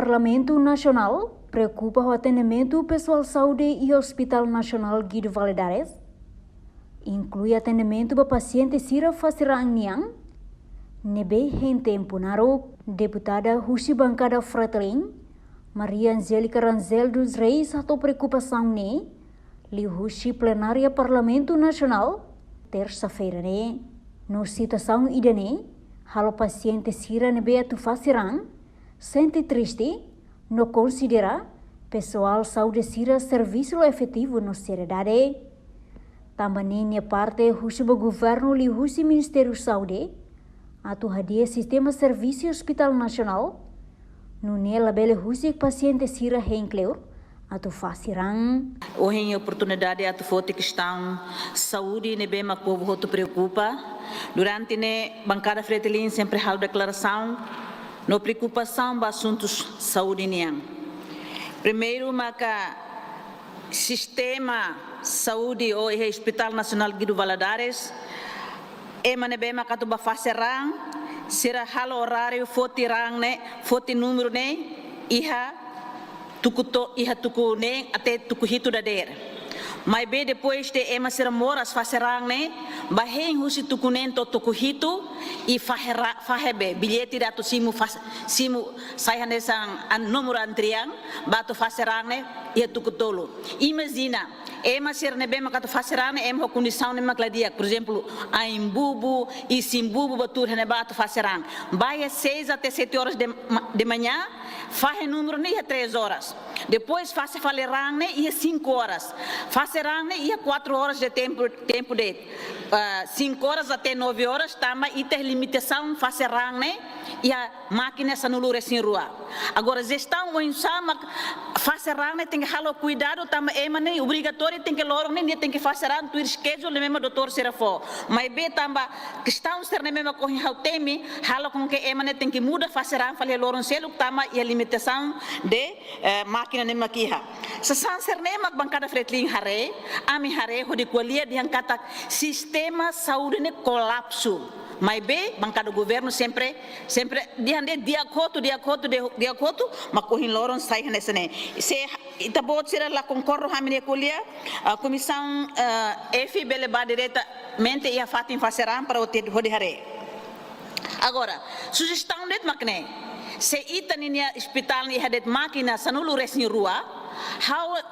Parlamento Nacional preocupa o atendimento pessoal saúde e Hospital Nacional Guido Valadares. Inclui atendimento para paciente Sira Fasirang Niang, nebe em tempo naro, deputada Husi Bancada Fretilin, Maria Angélica Ranzel dos Reis atau preocupação ne, li Husi plenária Parlamento Nacional, terça-feira ne, no situação idane, halo paciente Sira nebe atu Fasirang, sente triste, no considera pessoal saúde Sira serviço efetivo no seriedade. Também parte Husi governo li Husi Ministério Saúde, atu hadia sistema serviço Hospital Nacional, no labele Husi paciente Sira Henkleur, atu Fasirang. Hoje em oportunidade atu foto questão saúde ne bem mas povo outro preocupa. Durante ne bancada Fretilin sempre hal declaração no preocupação para assuntos saúde niang. Primeiro maca sistema saúde ou Hospital Nacional Guido Valadares ne bem maca tu ba Fasirang será hal horário foti rang ne foti número ne iha tuku ne até tuku hitu dader. Mas bem depois de será moras Fasirang ne baheng husi tuku nen to tuku hitu e fahebe bilhete da tu simu saya nesang nomor antrian batu Fasirang ne ia tuku tolo. Imagina ser ne bem maca Fasirang ne ho condição ne macladia, por exemplo, a imbubu e simbubu batur ne batu Fasirang. Vai 6 até 7 horas de manhã, faz número ne 3 horas. Depois faz falerang ne ia 5 horas. Fasirang ne ia 4 horas de tempo de 5 horas até 9 horas, tama e ter limitação Fasirang ne e a máquina essa no lure sem rua. Agora gestão o insama Fasirang ne tem que halo cuidado, tama ne obrigatório tem que loro ne tem que Fasirang tu schedule mesmo doutor serafo. Mas be tamba questão ser ne mesmo com o teme halo com que ne tem que muda Fasirang fale loro selo tama e a limitação de máquina ne makiha. Sasan ser ne mak bancada Fretilin hare, ami hare ho de qualia de kata sistema saúde ne colapso. Mas bem, bancada do governo sempre de acordo, mas correm loron sai nessa né. Se itabot será lá concordo a minha colia, a comissão F beleba diretamente e a fatin Fasirang para o ter hare. Agora, sugestão de macne, se ita ninia hospital ni hadet máquina sanulu resni rua.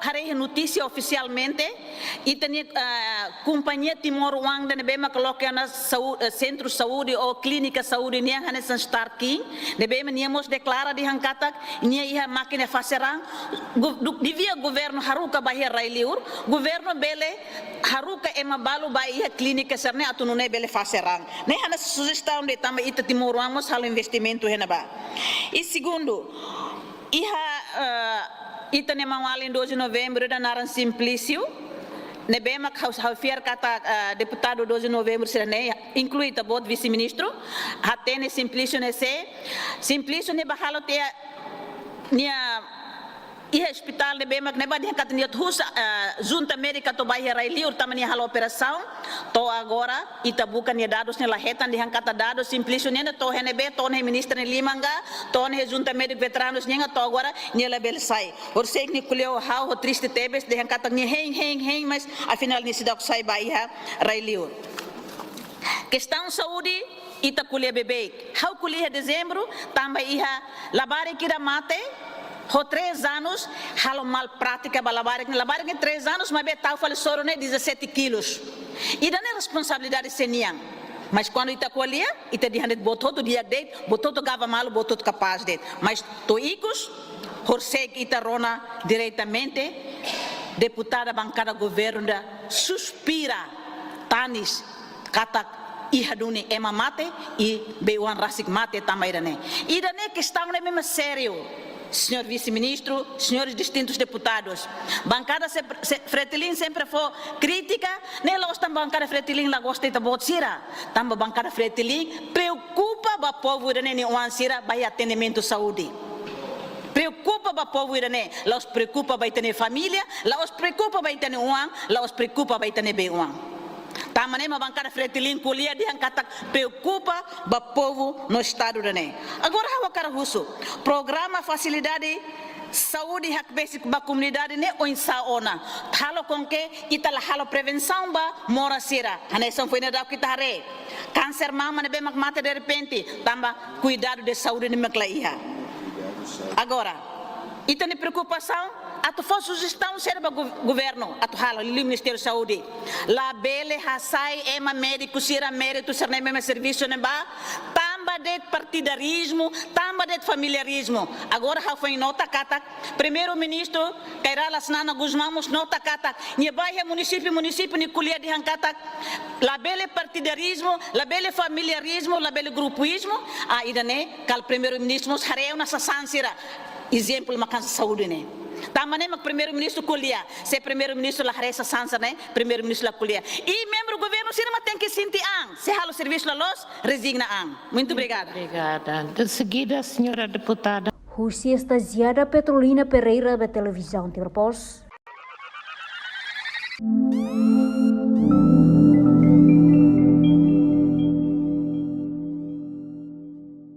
Hari notícia oficialmente itani companhia Timor Wang dan bema coloca na centro saúde ou clínica saúde nia hanesan starking de bema niamos declara di hangkatak nia iha máquina Fasirang divia governo haruka bahia railiur governo bele haruka balu bahia clínica serne atunune bele Fasirang ne hanas sugestão de tama ita Timor Wang mos halo investimento henaba e segundo iha ita ne mawalin 12 de novembro da naran Simplício ne bema haufiar kata deputado 12 de novembro serane inclui tabot vice-ministro hatene Simplício ne Simplício bahalo te nia hospital ne bema ne badi kata nia husa junta médica to bahia raili urtamani halo operação to agora ita bukan nia dados ne lahetan di kata dados Simplício ne to henebe to ne ministro ne limanga to ne junta médica veteranos ne to agora nia label sai or sei ni kuleo ho triste tebes de kata nia heng mas afinal ni sidak sai bahia raili questão saúde ita kulia bebê how kulia dezembro tamba iha labare kira mate ho 3 anos halo mal prática labare 3 anos mas betal fale soro ne 17 quilos e da responsabilidade senian mas quando ita colia ita dihandet botot dia date botot gava malo botot capaz de mas toicos horseg ita rona diretamente deputada bancada governo da suspira tanis kata ihaduni mate e beuan rasik mate tamairane idane questão ne mesmo sério. Senhor vice-ministro, senhores distintos deputados, bancada Fretilin sempre foi crítica, nem lá está bancada Fretilin lá gosta de botsira, também bancada Fretilin preocupa o povo irane o ansira vai atendimento saúde. Preocupa o povo irane, lá os preocupa vai ter família, lá os preocupa vai ter uang, lá os preocupa vai ter beuang. Tamane uma bancada fretilin kuliah dia kata preocupa ba povo no estado dane. Agora hawa cara russo. Programa facilidade saúde hak basic ba comunidade ne o insaona. Halo com que ita la halo prevenção ba mora sira. Haneção foi nada kita hare. Câncer mama ne be mak mata de repente. Tamba cuidado de saúde ne maklaiha. Agora, ita ne preocupação atu for sugestão ser para governo atu hala li Ministério da Saúde la bele hasai ema médico sira mérito ser nem serviço ne ba tamba de partidarismo tamba de familiarismo agora ha foi nota kata primeiro-ministro Kairala Snana Guzmamos nota kata ni bairro município ni kuliah di hankata la bele partidarismo la bele familiarismo la bele grupismo a idane kal primeiro-ministro mos hareu na sasansira exemplo makan saúde ne tamane mak primeiro-ministro kuliah se primeiro-ministro la haresa sansa né primeiro-ministro la kuliah e membro do governo sira tem que sentir ang se halo serviço la los resigna ang muito obrigada. De seguida, senhora deputada. Husi Estaziada Petrolina Pereira da televisão Tirapos.